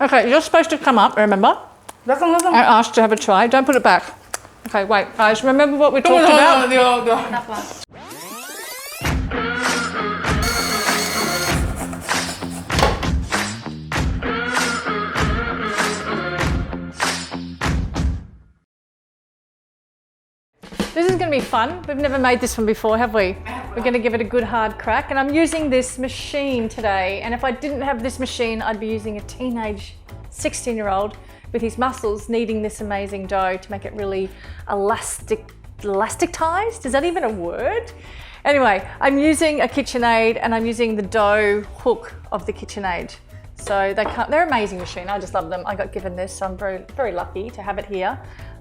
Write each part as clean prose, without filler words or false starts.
Okay, you're supposed to come up, remember? Listen. I asked to have a try. Don't put it back. Okay, wait, guys, remember what we talked about? This is going to be fun. We've never made this one before, have we? We're going to give it a good hard crack. And I'm using this machine today. And if I didn't have this machine, I'd be using a teenage 16-year-old with his muscles kneading this amazing dough to make it really elasticized. Is that even a word? Anyway, I'm using a KitchenAid and I'm using the dough hook of the KitchenAid. So they're an amazing machine. I just love them. I got given this, so I'm very, very lucky to have it here.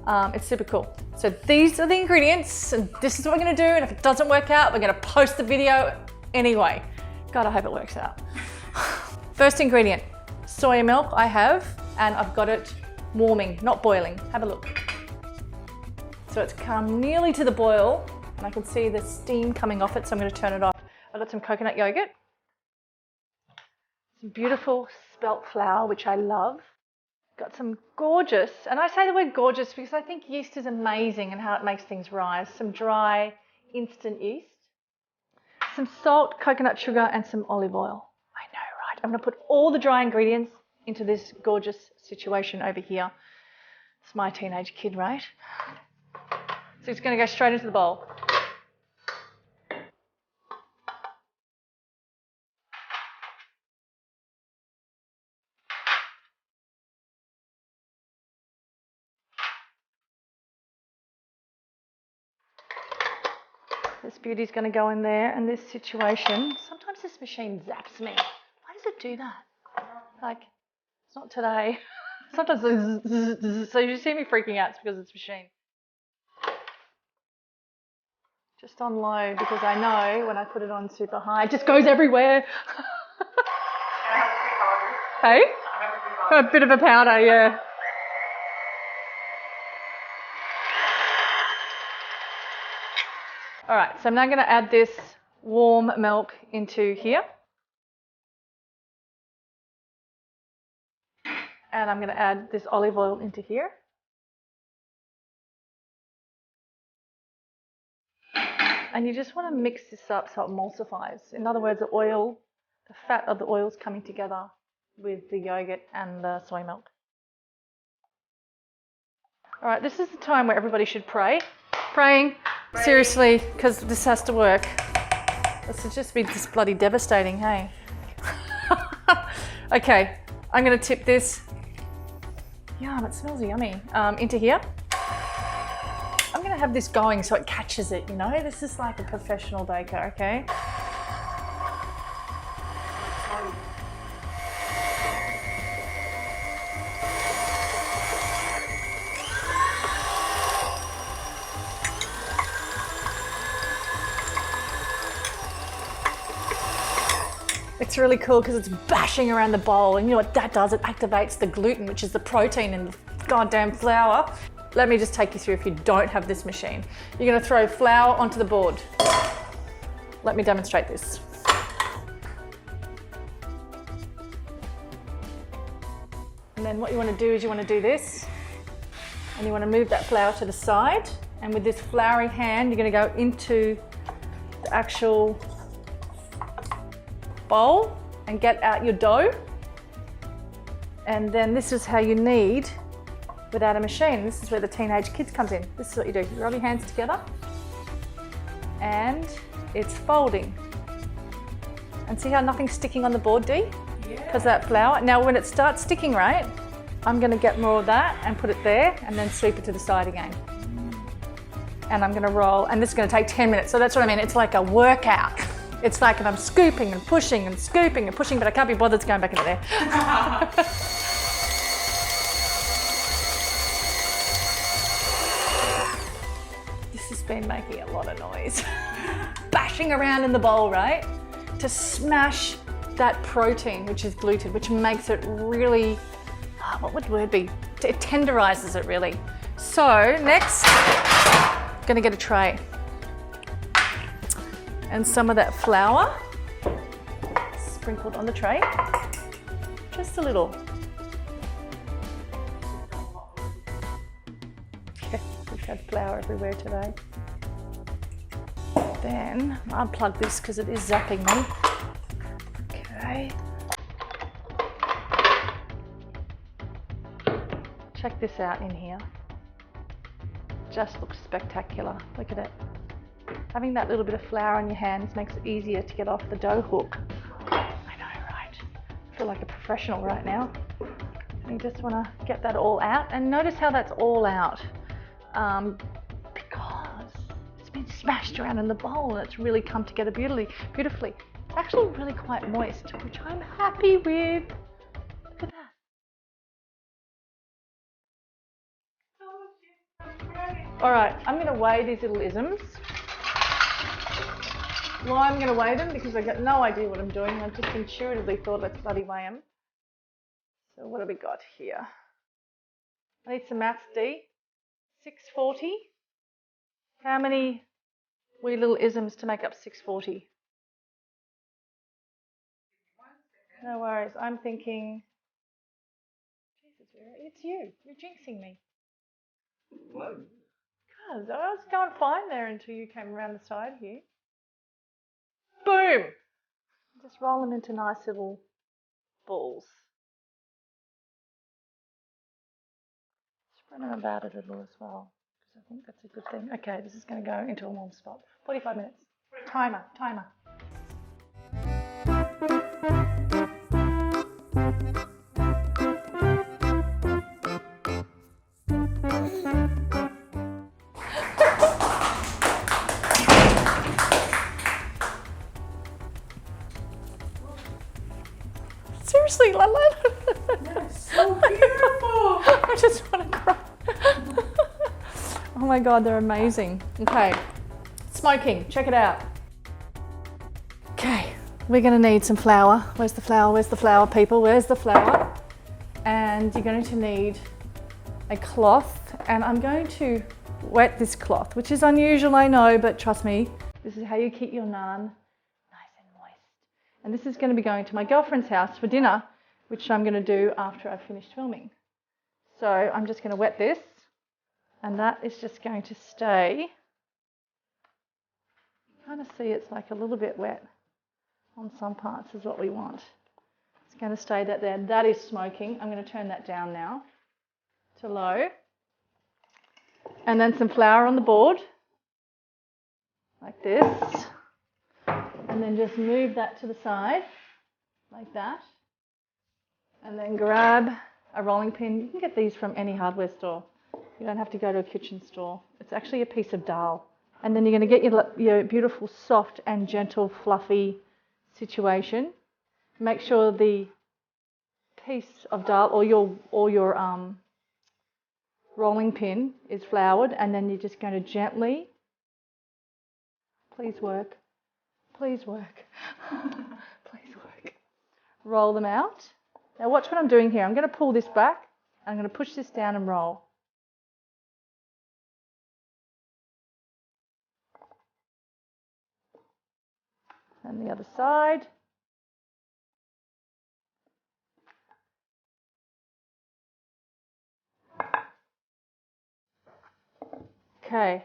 It's super cool. So these are the ingredients and this is what we're gonna do. And if it doesn't work out, we're gonna post the video anyway. God, I hope it works out. First ingredient, soy milk I have, and I've got it warming, not boiling. Have a look. So it's come nearly to the boil and I can see the steam coming off it, so I'm gonna turn it off. I've got some coconut yogurt, some beautiful spelt flour, which I love. Got some gorgeous, and I say the word gorgeous because I think yeast is amazing and how it makes things rise. Some dry instant yeast, some salt, coconut sugar, and some olive oil. I know, right? I'm going to put all the dry ingredients into this gorgeous situation over here. It's my teenage kid, right? So it's going to go straight into the bowl. This beauty's going to go in there, and this situation, sometimes this machine zaps me. Why does it do that? Like, it's not today. Sometimes, so you see me freaking out, it's because it's machine. Just on low, because I know when I put it on super high, it just goes everywhere. Hey? A bit of a powder, yeah. All right, so I'm now going to add this warm milk into here. And I'm going to add this olive oil into here. And you just want to mix this up so it emulsifies. In other words, the fat of the oil is coming together with the yogurt and the soy milk. All right, this is the time where everybody should pray. Praying. Seriously, because this has to work. This would just be just bloody devastating, hey? Okay, I'm going to tip this, yum, it smells yummy, into here. I'm going to have this going so it catches it, you know? This is like a professional baker, okay? It's really cool because it's bashing around the bowl, and you know what that does? It activates the gluten, which is the protein in the goddamn flour. Let me just take you through if you don't have this machine. You're going to throw flour onto the board. Let me demonstrate this. And then what you want to do is you want to do this, and you want to move that flour to the side, and with this floury hand you're going to go into the actual bowl and get out your dough. And then this is how you knead without a machine. This is where the teenage kids comes in. This is what you do. You rub your hands together and it's folding. And see how nothing's sticking on the board, Dee? Yeah. Because of that flour. Now when it starts sticking, right, I'm going to get more of that and put it there and then sweep it to the side again. And I'm going to roll, and this is going to take 10 minutes. So that's what I mean. It's like a workout. It's like I'm scooping and pushing and scooping and pushing, but I can't be bothered to going back into there. This has been making a lot of noise. Bashing around in the bowl, right? To smash that protein, which is gluten, which makes it really, what would the word be? It tenderizes it really. So next, I'm gonna get a tray. And some of that flour sprinkled on the tray, just a little. Got flour everywhere today. Then I'll unplug this because it is zapping me. Okay. Check this out in here. Just looks spectacular. Look at it. Having that little bit of flour on your hands makes it easier to get off the dough hook. I know, right? I feel like a professional right now. You just want to get that all out, and notice how that's all out because it's been smashed around in the bowl and it's really come together beautifully. It's actually really quite moist, which I'm happy with. Look at that. All right, I'm going to weigh these little isms. Why I'm going to weigh them? Because I've got no idea what I'm doing. I just intuitively thought, let's bloody weigh them. So what have we got here? I need some maths, D. 640. How many wee little isms to make up 640? No worries. I'm thinking, Jesus, it's you. You're jinxing me. What? Because I was going fine there until you came around the side here. Boom! Just roll them into nice little balls. Spread them about a little as well, because I think that's a good thing. Okay, this is going to go into a warm spot. 45 minutes. Timer. Seriously, Lala. That's so beautiful. I just want to cry. Oh my God, they're amazing. Okay, smoking, check it out. Okay, we're gonna need some flour. Where's the flour? Where's the flour, people? Where's the flour? And you're going to need a cloth, and I'm going to wet this cloth, which is unusual, I know, but trust me, this is how you keep your naan nice and moist. And this is going to be going to my girlfriend's house for dinner, which I'm going to do after I've finished filming. So I'm just going to wet this, and that is just going to stay. Kind of see it's like a little bit wet on some parts is what we want. It's going to stay that there. That is smoking. I'm going to turn that down now to low. And then some flour on the board, like this. And then just move that to the side, like that. And then grab a rolling pin. You can get these from any hardware store. You don't have to go to a kitchen store. It's actually a piece of dal. And then you're going to get your beautiful, soft and gentle, fluffy situation. Make sure the piece of dal or your rolling pin is floured, and then you're just going to gently, please work, roll them out. Now watch what I'm doing here. I'm going to pull this back. I'm going to push this down and roll. And the other side. Okay,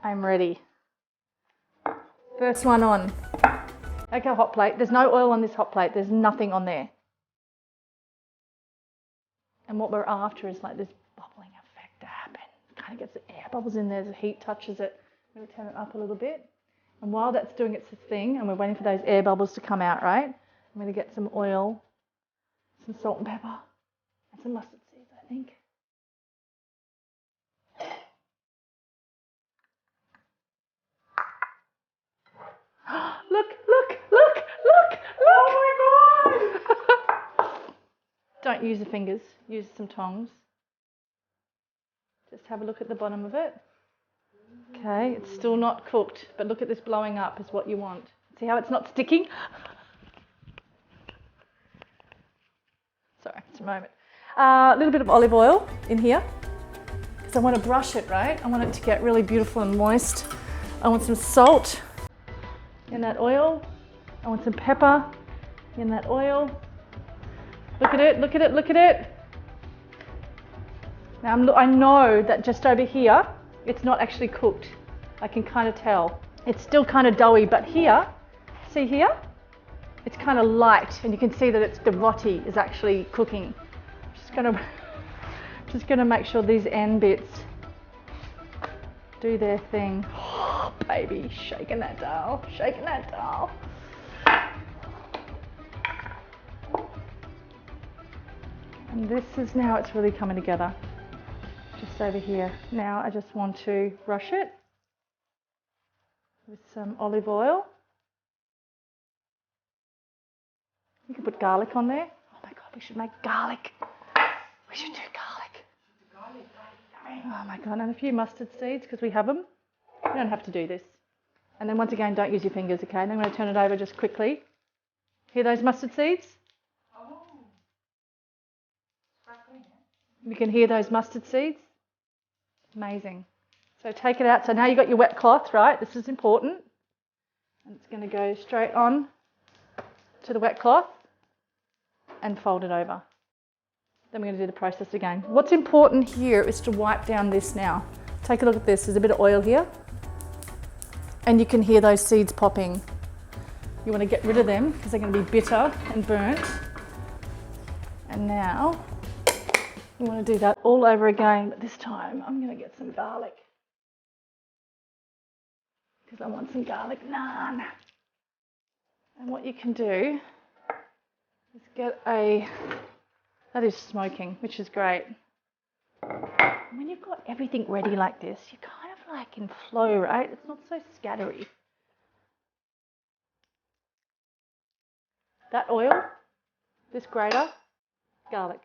I'm ready. First one on. Okay, hot plate. There's no oil on this hot plate. There's nothing on there. And what we're after is like this bubbling effect to happen. Kind of gets the air bubbles in there, the heat touches it. I'm going to turn it up a little bit. And while that's doing its thing, and we're waiting for those air bubbles to come out, right? I'm going to get some oil, some salt and pepper, and some mustard seeds, I think. Look! Oh my God! Don't use the fingers, use some tongs. Just have a look at the bottom of it. Okay, it's still not cooked, but look at this blowing up is what you want. See how it's not sticking? Sorry, it's a moment. A little bit of olive oil in here, because I want to brush it, right? I want it to get really beautiful and moist. I want some salt in that oil. I want some pepper in that oil. Look at it. Now I know that just over here, it's not actually cooked. I can kind of tell. It's still kind of doughy, but here, see here? It's kind of light, and you can see that it's the roti is actually cooking. Just gonna make sure these end bits do their thing. Oh, baby, shaking that dough, shaking that dough. And this is now it's really coming together. Just over here. Now I just want to brush it with some olive oil. You can put garlic on there. Oh my God, we should make garlic. We should do garlic. Oh my God, and a few mustard seeds because we have them. You don't have to do this. And then once again, don't use your fingers, okay? And I'm going to turn it over just quickly. Hear those mustard seeds? You can hear those mustard seeds. Amazing. So take it out. So now you've got your wet cloth, right? This is important. And it's going to go straight on to the wet cloth and fold it over. Then we're going to do the process again. What's important here is to wipe down this now. Take a look at this. There's a bit of oil here. And you can hear those seeds popping. You want to get rid of them because they're going to be bitter and burnt. And now you want to do that all over again, but this time I'm going to get some garlic because I want some garlic naan. And what you can do is get that is smoking, which is great. When you've got everything ready like this, you're kind of like in flow, right? It's not so scattery. That oil, this grater, garlic.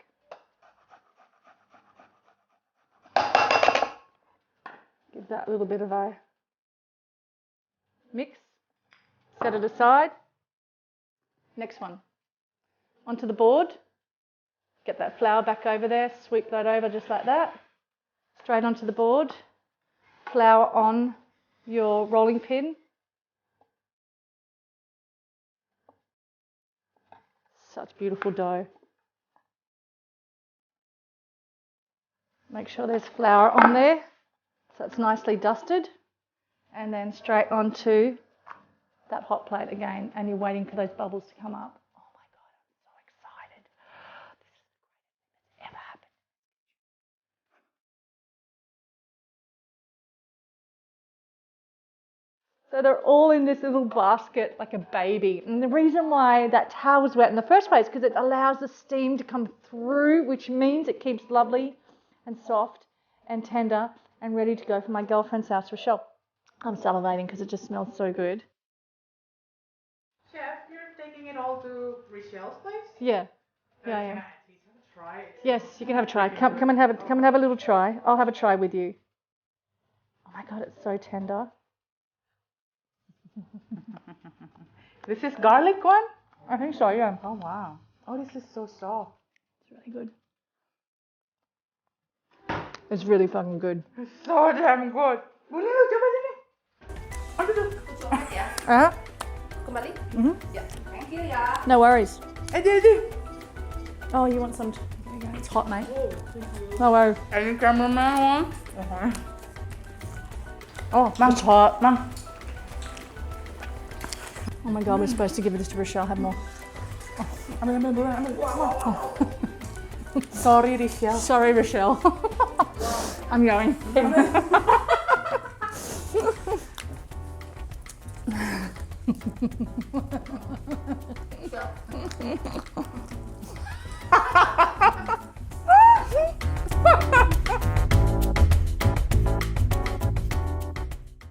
Give that a little bit of a mix. Set it aside. Next one. Onto the board. Get that flour back over there. Sweep that over just like that. Straight onto the board. Flour on your rolling pin. Such beautiful dough. Make sure there's flour on there. So it's nicely dusted, and then straight onto that hot plate again, and you're waiting for those bubbles to come up. Oh my God, I'm so excited. This is the greatest thing that's ever happened. So they're all in this little basket like a baby. And the reason why that towel was wet in the first place is because it allows the steam to come through, which means it keeps lovely and soft and tender and ready to go for my girlfriend's house, Rochelle. I'm salivating because it just smells so good. Chef, you're taking it all to Rochelle's place? Yeah. Yeah, I am. Can I please have a try? Yes, you can have a try. Come and have a little try. I'll have a try with you. Oh my God, it's so tender. This is garlic one? I think so, yeah. Oh wow. Oh, this is so soft. It's really good. It's really fucking good. It's so damn good. Boleh lu coba sini. Aduh tuh. Kembali? Ya, thank you ya. No worries. Adi. Oh, you want some? There you go. It's hot, mate. No worries. Any cameraman one? Oh, It's hot, Mom. oh my God, we're supposed to give this to Rochelle. Have more. Ambil. Sorry, Rochelle. Sorry, Rochelle. I'm going.